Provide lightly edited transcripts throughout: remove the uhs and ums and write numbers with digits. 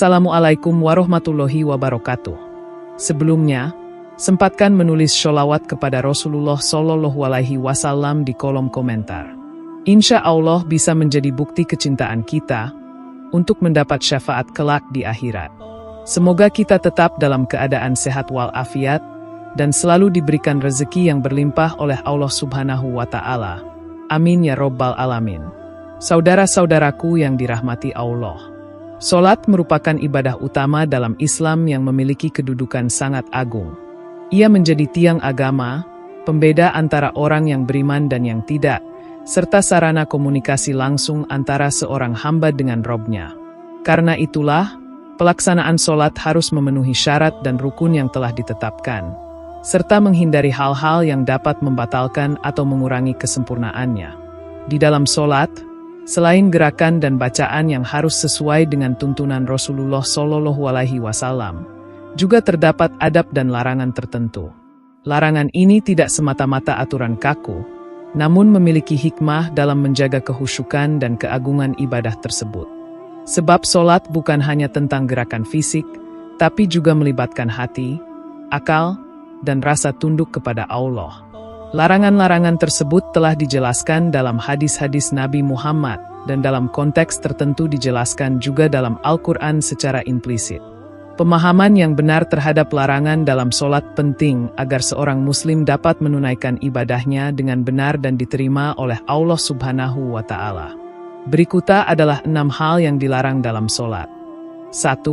Assalamualaikum warahmatullahi wabarakatuh. Sebelumnya, sempatkan menulis sholawat kepada Rasulullah Shallallahu Alaihi Wasallam di kolom komentar. Insya Allah bisa menjadi bukti kecintaan kita untuk mendapat syafaat kelak di akhirat. Semoga kita tetap dalam keadaan sehat walafiat dan selalu diberikan rezeki yang berlimpah oleh Allah Subhanahu wa Ta'ala. Amin ya Rabbal Alamin. Saudara-saudaraku yang dirahmati Allah, sholat merupakan ibadah utama dalam Islam yang memiliki kedudukan sangat agung. Ia menjadi tiang agama, pembeda antara orang yang beriman dan yang tidak, serta sarana komunikasi langsung antara seorang hamba dengan Robnya. Karena itulah, pelaksanaan sholat harus memenuhi syarat dan rukun yang telah ditetapkan, serta menghindari hal-hal yang dapat membatalkan atau mengurangi kesempurnaannya. Di dalam sholat, selain gerakan dan bacaan yang harus sesuai dengan tuntunan Rasulullah Shallallahu Alaihi Wasallam, juga terdapat adab dan larangan tertentu. Larangan ini tidak semata-mata aturan kaku, namun memiliki hikmah dalam menjaga kehusyukan dan keagungan ibadah tersebut. Sebab sholat bukan hanya tentang gerakan fisik, tapi juga melibatkan hati, akal, dan rasa tunduk kepada Allah. Larangan-larangan tersebut telah dijelaskan dalam hadis-hadis Nabi Muhammad, dan dalam konteks tertentu dijelaskan juga dalam Al-Quran secara implisit. Pemahaman yang benar terhadap larangan dalam sholat penting agar seorang muslim dapat menunaikan ibadahnya dengan benar dan diterima oleh Allah Subhanahu wa Ta'ala. Berikutnya adalah 6 hal yang dilarang dalam sholat. 1.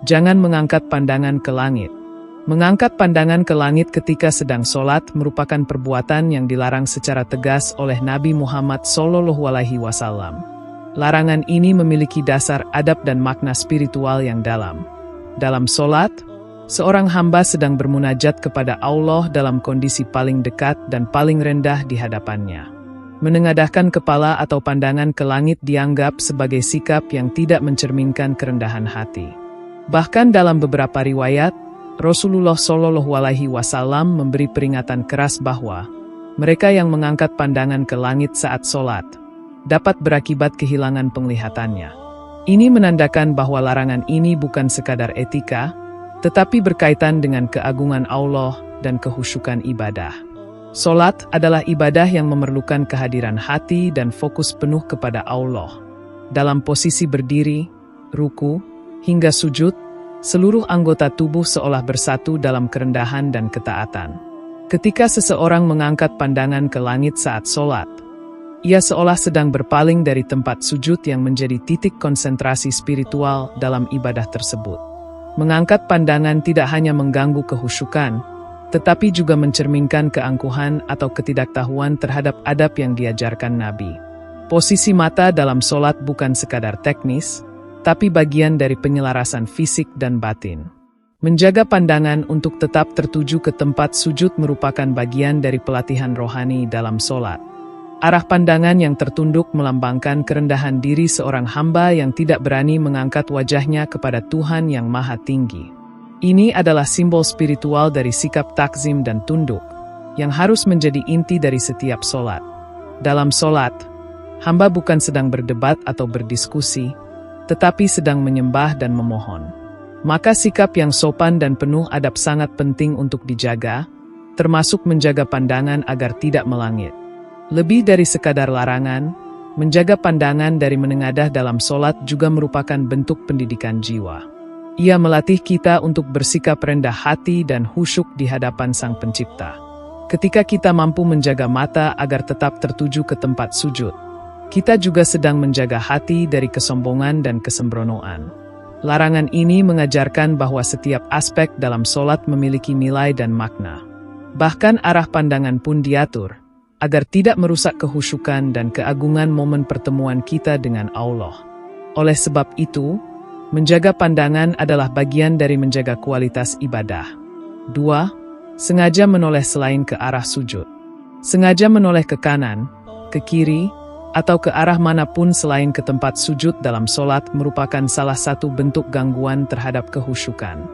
Jangan mengangkat pandangan ke langit. Mengangkat pandangan ke langit ketika sedang sholat merupakan perbuatan yang dilarang secara tegas oleh Nabi Muhammad Shallallahu Alaihi Wasallam. Larangan ini memiliki dasar adab dan makna spiritual yang dalam. Dalam sholat, seorang hamba sedang bermunajat kepada Allah dalam kondisi paling dekat dan paling rendah di hadapannya. Menengadahkan kepala atau pandangan ke langit dianggap sebagai sikap yang tidak mencerminkan kerendahan hati. Bahkan dalam beberapa riwayat, Rasulullah Shallallahu Alaihi Wasallam memberi peringatan keras bahwa mereka yang mengangkat pandangan ke langit saat sholat dapat berakibat kehilangan penglihatannya. Ini menandakan bahwa larangan ini bukan sekadar etika, tetapi berkaitan dengan keagungan Allah dan kehusyukan ibadah. Sholat adalah ibadah yang memerlukan kehadiran hati dan fokus penuh kepada Allah. Dalam posisi berdiri, ruku, hingga sujud, seluruh anggota tubuh seolah bersatu dalam kerendahan dan ketaatan. Ketika seseorang mengangkat pandangan ke langit saat sholat, ia seolah sedang berpaling dari tempat sujud yang menjadi titik konsentrasi spiritual dalam ibadah tersebut. Mengangkat pandangan tidak hanya mengganggu kehusyukan, tetapi juga mencerminkan keangkuhan atau ketidaktahuan terhadap adab yang diajarkan Nabi. Posisi mata dalam sholat bukan sekadar teknis, tapi bagian dari penyelarasan fisik dan batin. Menjaga pandangan untuk tetap tertuju ke tempat sujud merupakan bagian dari pelatihan rohani dalam sholat. Arah pandangan yang tertunduk melambangkan kerendahan diri seorang hamba yang tidak berani mengangkat wajahnya kepada Tuhan yang Maha Tinggi. Ini adalah simbol spiritual dari sikap takzim dan tunduk, yang harus menjadi inti dari setiap sholat. Dalam sholat, hamba bukan sedang berdebat atau berdiskusi, tetapi sedang menyembah dan memohon. Maka sikap yang sopan dan penuh adab sangat penting untuk dijaga, termasuk menjaga pandangan agar tidak melangit. Lebih dari sekadar larangan, menjaga pandangan dari menengadah dalam sholat juga merupakan bentuk pendidikan jiwa. Ia melatih kita untuk bersikap rendah hati dan khusyuk di hadapan Sang Pencipta. Ketika kita mampu menjaga mata agar tetap tertuju ke tempat sujud, kita juga sedang menjaga hati dari kesombongan dan kesembronoan. Larangan ini mengajarkan bahwa setiap aspek dalam sholat memiliki nilai dan makna. Bahkan arah pandangan pun diatur, agar tidak merusak kehusyukan dan keagungan momen pertemuan kita dengan Allah. Oleh sebab itu, menjaga pandangan adalah bagian dari menjaga kualitas ibadah. 2. Sengaja menoleh selain ke arah sujud. Sengaja menoleh ke kanan, ke kiri, atau ke arah manapun selain ke tempat sujud dalam sholat merupakan salah satu bentuk gangguan terhadap kehusyukan.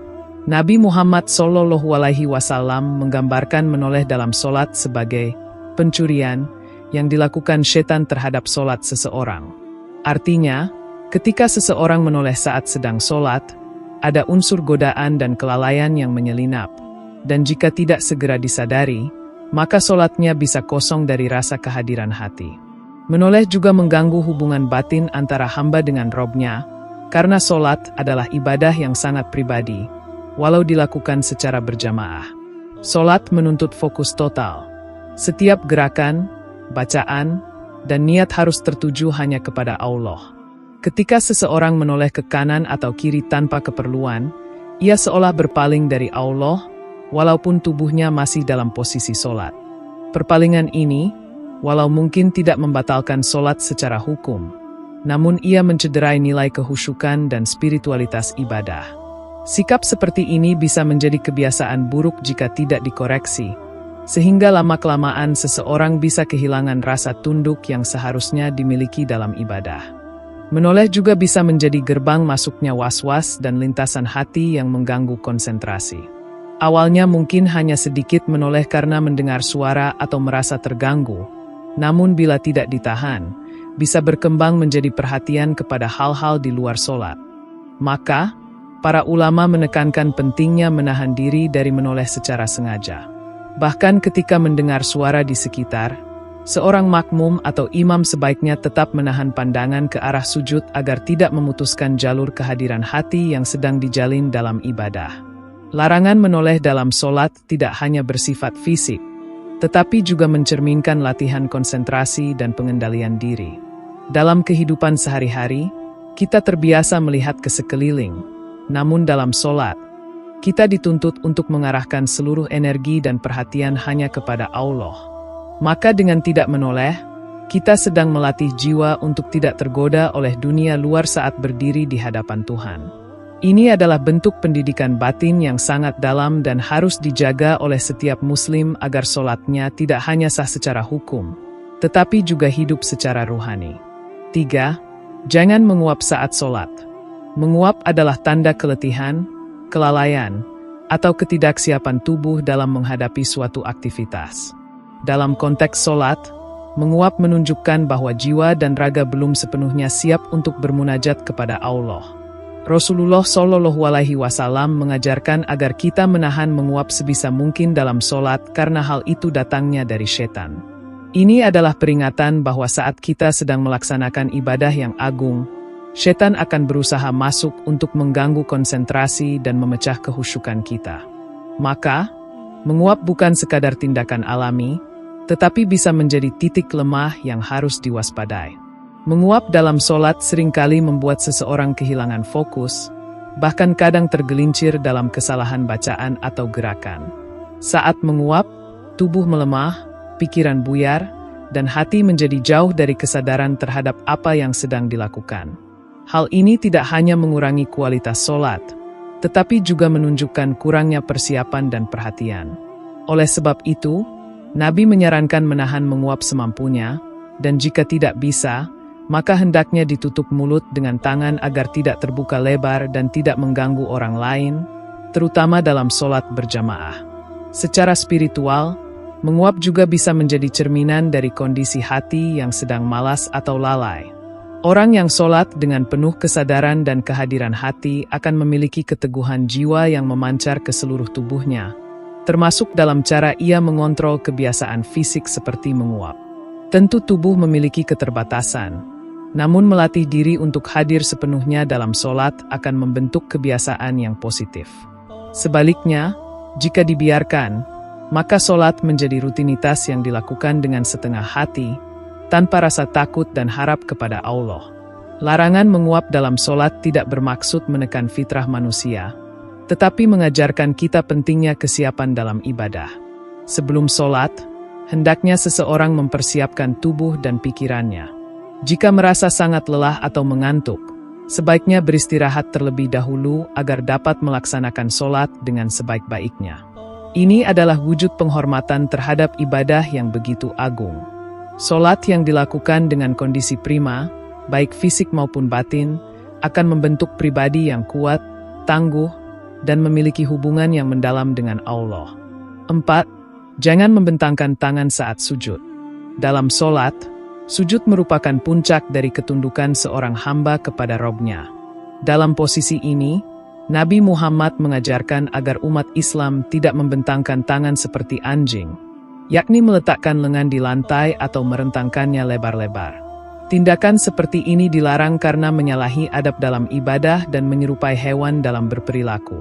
Nabi Muhammad Shallallahu Alaihi Wasallam menggambarkan menoleh dalam sholat sebagai pencurian yang dilakukan setan terhadap sholat seseorang. Artinya, Ketika seseorang menoleh saat sedang sholat, ada unsur godaan dan kelalaian yang menyelinap, dan jika tidak segera disadari, maka sholatnya bisa kosong dari rasa kehadiran hati. Menoleh juga mengganggu hubungan batin antara hamba dengan Robnya, karena sholat adalah ibadah yang sangat pribadi, walau dilakukan secara berjamaah. Sholat menuntut fokus total. Setiap gerakan, bacaan, dan niat harus tertuju hanya kepada Allah. Ketika seseorang menoleh ke kanan atau kiri tanpa keperluan, ia seolah berpaling dari Allah, walaupun tubuhnya masih dalam posisi sholat. Perpalingan ini, walau mungkin tidak membatalkan sholat secara hukum, namun ia mencederai nilai kehusyukan dan spiritualitas ibadah. Sikap seperti ini bisa menjadi kebiasaan buruk jika tidak dikoreksi, sehingga lama-kelamaan seseorang bisa kehilangan rasa tunduk yang seharusnya dimiliki dalam ibadah. Menoleh juga bisa menjadi gerbang masuknya was-was dan lintasan hati yang mengganggu konsentrasi. Awalnya mungkin hanya sedikit menoleh karena mendengar suara atau merasa terganggu, namun bila tidak ditahan, bisa berkembang menjadi perhatian kepada hal-hal di luar sholat. Maka, para ulama menekankan pentingnya menahan diri dari menoleh secara sengaja. Bahkan ketika mendengar suara di sekitar, seorang makmum atau imam sebaiknya tetap menahan pandangan ke arah sujud agar tidak memutuskan jalur kehadiran hati yang sedang dijalin dalam ibadah. Larangan menoleh dalam sholat tidak hanya bersifat fisik, tetapi juga mencerminkan latihan konsentrasi dan pengendalian diri. Dalam kehidupan sehari-hari, kita terbiasa melihat ke sekeliling, namun dalam sholat, kita dituntut untuk mengarahkan seluruh energi dan perhatian hanya kepada Allah. Maka dengan tidak menoleh, kita sedang melatih jiwa untuk tidak tergoda oleh dunia luar saat berdiri di hadapan Tuhan. Ini adalah bentuk pendidikan batin yang sangat dalam dan harus dijaga oleh setiap muslim agar sholatnya tidak hanya sah secara hukum, tetapi juga hidup secara ruhani. 3. Jangan menguap saat sholat. Menguap adalah tanda keletihan, kelalaian, atau ketidaksiapan tubuh dalam menghadapi suatu aktivitas. Dalam konteks sholat, menguap menunjukkan bahwa jiwa dan raga belum sepenuhnya siap untuk bermunajat kepada Allah. Rasulullah Shallallahu Alaihi Wasallam mengajarkan agar kita menahan menguap sebisa mungkin dalam sholat karena hal itu datangnya dari setan. Ini adalah peringatan bahwa saat kita sedang melaksanakan ibadah yang agung, setan akan berusaha masuk untuk mengganggu konsentrasi dan memecah kehusyukan kita. Maka, menguap bukan sekadar tindakan alami, tetapi bisa menjadi titik lemah yang harus diwaspadai. Menguap dalam sholat seringkali membuat seseorang kehilangan fokus, bahkan kadang tergelincir dalam kesalahan bacaan atau gerakan. Saat menguap, tubuh melemah, pikiran buyar, dan hati menjadi jauh dari kesadaran terhadap apa yang sedang dilakukan. Hal ini tidak hanya mengurangi kualitas sholat, tetapi juga menunjukkan kurangnya persiapan dan perhatian. Oleh sebab itu, Nabi menyarankan menahan menguap semampunya, dan jika tidak bisa, maka hendaknya ditutup mulut dengan tangan agar tidak terbuka lebar dan tidak mengganggu orang lain, terutama dalam sholat berjamaah. Secara spiritual, menguap juga bisa menjadi cerminan dari kondisi hati yang sedang malas atau lalai. Orang yang sholat dengan penuh kesadaran dan kehadiran hati akan memiliki keteguhan jiwa yang memancar ke seluruh tubuhnya, termasuk dalam cara ia mengontrol kebiasaan fisik seperti menguap. Tentu tubuh memiliki keterbatasan, namun melatih diri untuk hadir sepenuhnya dalam sholat akan membentuk kebiasaan yang positif. Sebaliknya, jika dibiarkan, maka sholat menjadi rutinitas yang dilakukan dengan setengah hati, tanpa rasa takut dan harap kepada Allah. Larangan menguap dalam sholat tidak bermaksud menekan fitrah manusia, tetapi mengajarkan kita pentingnya kesiapan dalam ibadah. Sebelum sholat, hendaknya seseorang mempersiapkan tubuh dan pikirannya. Jika merasa sangat lelah atau mengantuk, sebaiknya beristirahat terlebih dahulu agar dapat melaksanakan sholat dengan sebaik-baiknya. Ini adalah wujud penghormatan terhadap ibadah yang begitu agung. Sholat yang dilakukan dengan kondisi prima, baik fisik maupun batin, akan membentuk pribadi yang kuat, tangguh, dan memiliki hubungan yang mendalam dengan Allah. 4. Jangan membentangkan tangan saat sujud. Dalam sholat, Sujud merupakan puncak dari ketundukan seorang hamba kepada Robnya. Dalam posisi ini, Nabi Muhammad mengajarkan agar umat Islam tidak membentangkan tangan seperti anjing, yakni meletakkan lengan di lantai atau merentangkannya lebar-lebar. Tindakan seperti ini dilarang karena menyalahi adab dalam ibadah dan menyerupai hewan dalam berperilaku.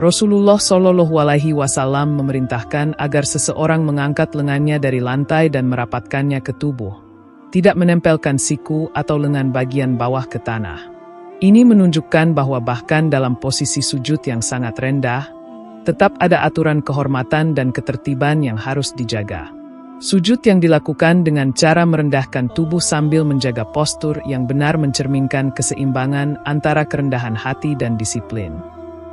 Rasulullah Shallallahu Alaihi Wasallam memerintahkan agar seseorang mengangkat lengannya dari lantai dan merapatkannya ke tubuh, tidak menempelkan siku atau lengan bagian bawah ke tanah. Ini menunjukkan bahwa bahkan dalam posisi sujud yang sangat rendah, tetap ada aturan kehormatan dan ketertiban yang harus dijaga. Sujud yang dilakukan dengan cara merendahkan tubuh sambil menjaga postur yang benar mencerminkan keseimbangan antara kerendahan hati dan disiplin.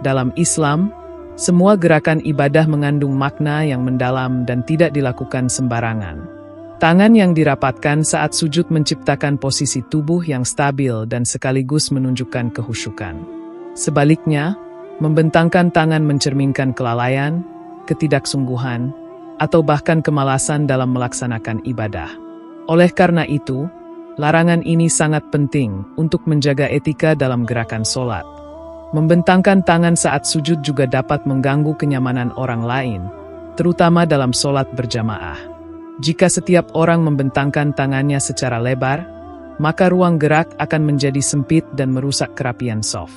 Dalam Islam, semua gerakan ibadah mengandung makna yang mendalam dan tidak dilakukan sembarangan. Tangan yang dirapatkan saat sujud menciptakan posisi tubuh yang stabil dan sekaligus menunjukkan kehusyukan. Sebaliknya, membentangkan tangan mencerminkan kelalaian, ketidaksungguhan, atau bahkan kemalasan dalam melaksanakan ibadah. Oleh karena itu, larangan ini sangat penting untuk menjaga etika dalam gerakan sholat. Membentangkan tangan saat sujud juga dapat mengganggu kenyamanan orang lain, terutama dalam sholat berjamaah. Jika setiap orang membentangkan tangannya secara lebar, maka ruang gerak akan menjadi sempit dan merusak kerapian shaf.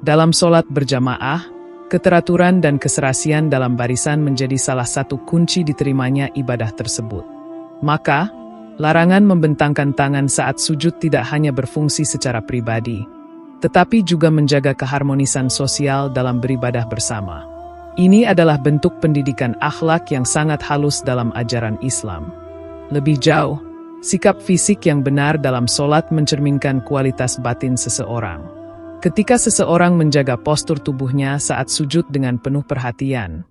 Dalam sholat berjamaah, keteraturan dan keserasian dalam barisan menjadi salah satu kunci diterimanya ibadah tersebut. Maka, larangan membentangkan tangan saat sujud tidak hanya berfungsi secara pribadi, tetapi juga menjaga keharmonisan sosial dalam beribadah bersama. Ini adalah bentuk pendidikan akhlak yang sangat halus dalam ajaran Islam. Lebih jauh, sikap fisik yang benar dalam sholat mencerminkan kualitas batin seseorang. Ketika seseorang menjaga postur tubuhnya saat sujud dengan penuh perhatian,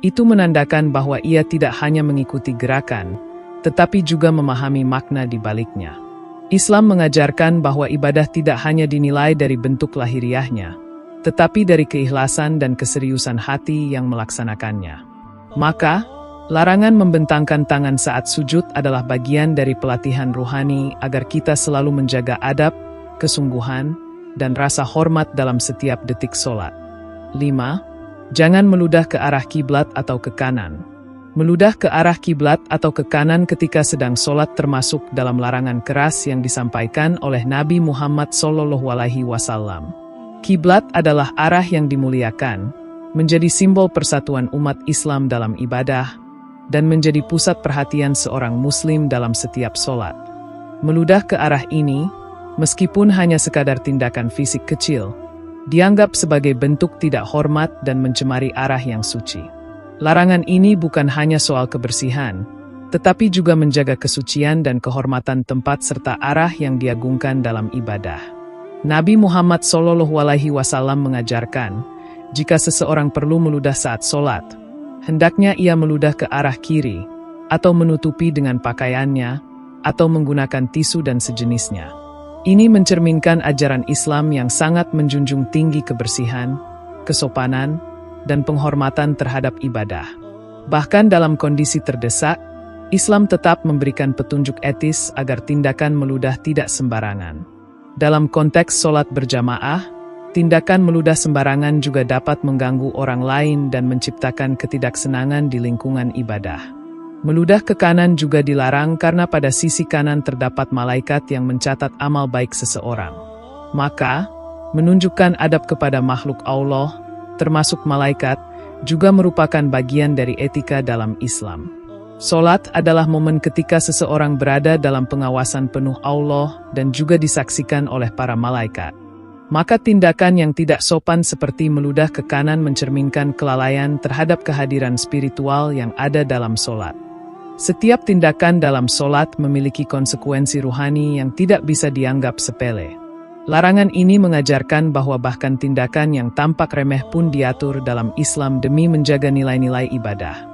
itu menandakan bahwa ia tidak hanya mengikuti gerakan, tetapi juga memahami makna di baliknya. Islam mengajarkan bahwa ibadah tidak hanya dinilai dari bentuk lahiriahnya, tetapi dari keikhlasan dan keseriusan hati yang melaksanakannya. Maka, larangan membentangkan tangan saat sujud adalah bagian dari pelatihan ruhani agar kita selalu menjaga adab, kesungguhan, dan rasa hormat dalam setiap detik sholat. 5. Jangan meludah ke arah kiblat atau ke kanan. Meludah ke arah kiblat atau ke kanan ketika sedang sholat termasuk dalam larangan keras yang disampaikan oleh Nabi Muhammad SAW. Kiblat adalah arah yang dimuliakan, menjadi simbol persatuan umat Islam dalam ibadah, dan menjadi pusat perhatian seorang muslim dalam setiap sholat. Meludah ke arah ini, meskipun hanya sekadar tindakan fisik kecil, dianggap sebagai bentuk tidak hormat dan mencemari arah yang suci. Larangan ini bukan hanya soal kebersihan, tetapi juga menjaga kesucian dan kehormatan tempat serta arah yang diagungkan dalam ibadah. Nabi Muhammad SAW mengajarkan, jika seseorang perlu meludah saat sholat, hendaknya ia meludah ke arah kiri, atau menutupi dengan pakaiannya, atau menggunakan tisu dan sejenisnya. Ini mencerminkan ajaran Islam yang sangat menjunjung tinggi kebersihan, kesopanan, dan penghormatan terhadap ibadah. Bahkan dalam kondisi terdesak, Islam tetap memberikan petunjuk etis agar tindakan meludah tidak sembarangan. Dalam konteks sholat berjamaah, tindakan meludah sembarangan juga dapat mengganggu orang lain dan menciptakan ketidaksenangan di lingkungan ibadah. Meludah ke kanan juga dilarang karena pada sisi kanan terdapat malaikat yang mencatat amal baik seseorang. Maka, menunjukkan adab kepada makhluk Allah, termasuk malaikat, juga merupakan bagian dari etika dalam Islam. Sholat adalah momen ketika seseorang berada dalam pengawasan penuh Allah dan juga disaksikan oleh para malaikat. Maka tindakan yang tidak sopan seperti meludah ke kanan mencerminkan kelalaian terhadap kehadiran spiritual yang ada dalam sholat. Setiap tindakan dalam sholat memiliki konsekuensi ruhani yang tidak bisa dianggap sepele. Larangan ini mengajarkan bahwa bahkan tindakan yang tampak remeh pun diatur dalam Islam demi menjaga nilai-nilai ibadah.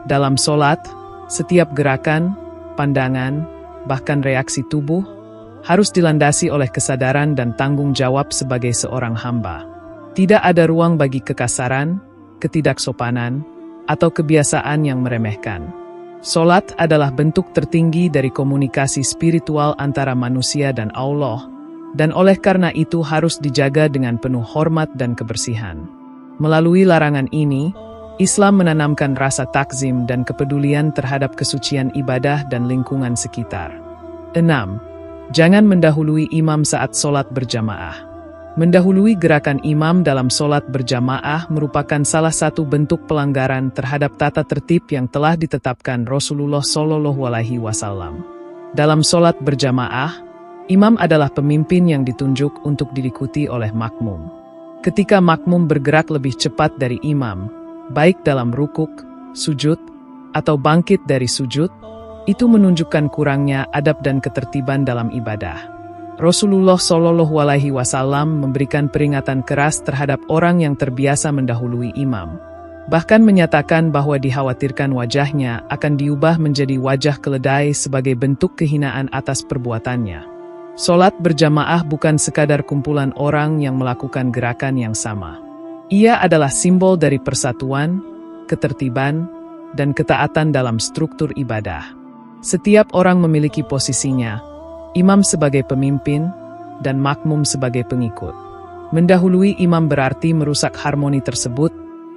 Dalam sholat, setiap gerakan, pandangan, bahkan reaksi tubuh, harus dilandasi oleh kesadaran dan tanggung jawab sebagai seorang hamba. Tidak ada ruang bagi kekasaran, ketidaksopanan, atau kebiasaan yang meremehkan. Solat adalah bentuk tertinggi dari komunikasi spiritual antara manusia dan Allah, dan oleh karena itu harus dijaga dengan penuh hormat dan kebersihan. Melalui larangan ini, Islam menanamkan rasa takzim dan kepedulian terhadap kesucian ibadah dan lingkungan sekitar. 6. Jangan mendahului imam saat solat berjamaah. Mendahului gerakan imam dalam solat berjamaah merupakan salah satu bentuk pelanggaran terhadap tata tertib yang telah ditetapkan Rasulullah SAW. Dalam solat berjamaah, imam adalah pemimpin yang ditunjuk untuk diikuti oleh makmum. Ketika makmum bergerak lebih cepat dari imam, baik dalam rukuk, sujud, atau bangkit dari sujud, itu menunjukkan kurangnya adab dan ketertiban dalam ibadah. Rasulullah SAW memberikan peringatan keras terhadap orang yang terbiasa mendahului imam. Bahkan menyatakan bahwa dikhawatirkan wajahnya akan diubah menjadi wajah keledai sebagai bentuk kehinaan atas perbuatannya. Solat berjamaah bukan sekadar kumpulan orang yang melakukan gerakan yang sama. Ia adalah simbol dari persatuan, ketertiban, dan ketaatan dalam struktur ibadah. Setiap orang memiliki posisinya, imam sebagai pemimpin, dan makmum sebagai pengikut. Mendahului imam berarti merusak harmoni tersebut,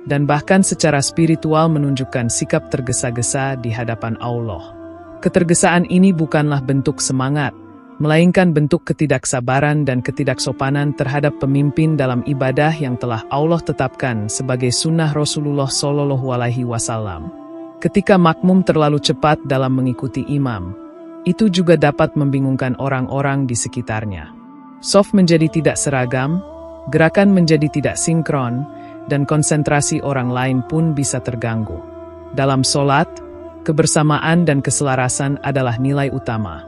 dan bahkan secara spiritual menunjukkan sikap tergesa-gesa di hadapan Allah. Ketergesaan ini bukanlah bentuk semangat, melainkan bentuk ketidaksabaran dan ketidaksopanan terhadap pemimpin dalam ibadah yang telah Allah tetapkan sebagai sunnah Rasulullah SAW. Ketika makmum terlalu cepat dalam mengikuti imam, itu juga dapat membingungkan orang-orang di sekitarnya. Shaf menjadi tidak seragam, gerakan menjadi tidak sinkron, dan konsentrasi orang lain pun bisa terganggu. Dalam solat, kebersamaan dan keselarasan adalah nilai utama.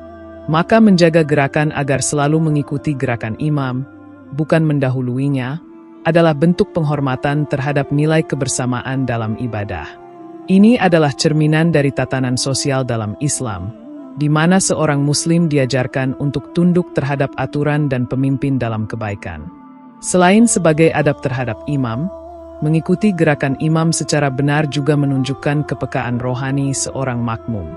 Maka menjaga gerakan agar selalu mengikuti gerakan imam, bukan mendahuluinya, adalah bentuk penghormatan terhadap nilai kebersamaan dalam ibadah. Ini adalah cerminan dari tatanan sosial dalam Islam, di mana seorang muslim diajarkan untuk tunduk terhadap aturan dan pemimpin dalam kebaikan. Selain sebagai adab terhadap imam, mengikuti gerakan imam secara benar juga menunjukkan kepekaan rohani seorang makmum.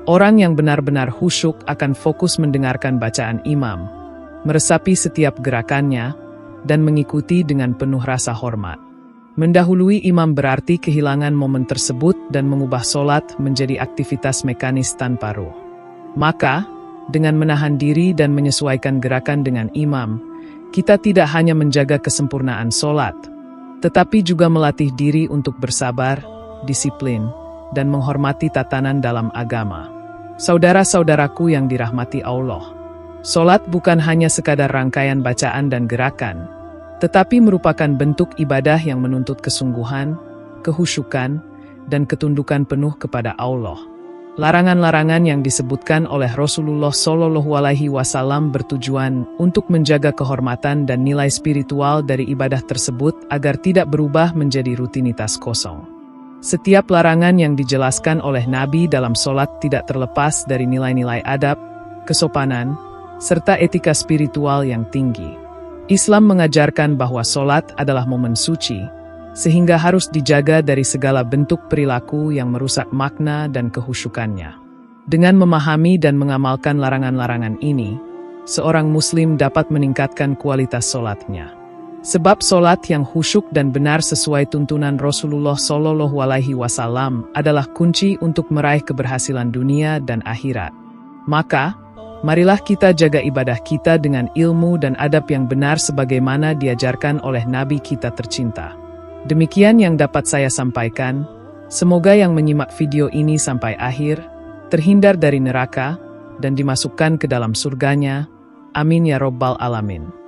Orang yang benar-benar khusyuk akan fokus mendengarkan bacaan imam, meresapi setiap gerakannya, dan mengikuti dengan penuh rasa hormat. Mendahului imam berarti kehilangan momen tersebut dan mengubah solat menjadi aktivitas mekanis tanpa ruh. Maka, dengan menahan diri dan menyesuaikan gerakan dengan imam, kita tidak hanya menjaga kesempurnaan solat, tetapi juga melatih diri untuk bersabar, disiplin, dan menghormati tatanan dalam agama. Saudara-saudaraku yang dirahmati Allah, solat bukan hanya sekadar rangkaian bacaan dan gerakan, tetapi merupakan bentuk ibadah yang menuntut kesungguhan, kehusyukan, dan ketundukan penuh kepada Allah. Larangan-larangan yang disebutkan oleh Rasulullah SAW bertujuan untuk menjaga kehormatan dan nilai spiritual dari ibadah tersebut agar tidak berubah menjadi rutinitas kosong. Setiap larangan yang dijelaskan oleh Nabi dalam solat tidak terlepas dari nilai-nilai adab, kesopanan, serta etika spiritual yang tinggi. Islam mengajarkan bahwa solat adalah momen suci, sehingga harus dijaga dari segala bentuk perilaku yang merusak makna dan kehusyukannya. Dengan memahami dan mengamalkan larangan-larangan ini, seorang muslim dapat meningkatkan kualitas solatnya. Sebab solat yang khusyuk dan benar sesuai tuntunan Rasulullah SAW adalah kunci untuk meraih keberhasilan dunia dan akhirat. Maka, marilah kita jaga ibadah kita dengan ilmu dan adab yang benar sebagaimana diajarkan oleh Nabi kita tercinta. Demikian yang dapat saya sampaikan. Semoga yang menyimak video ini sampai akhir, terhindar dari neraka, dan dimasukkan ke dalam surganya. Amin ya Rabbal Alamin.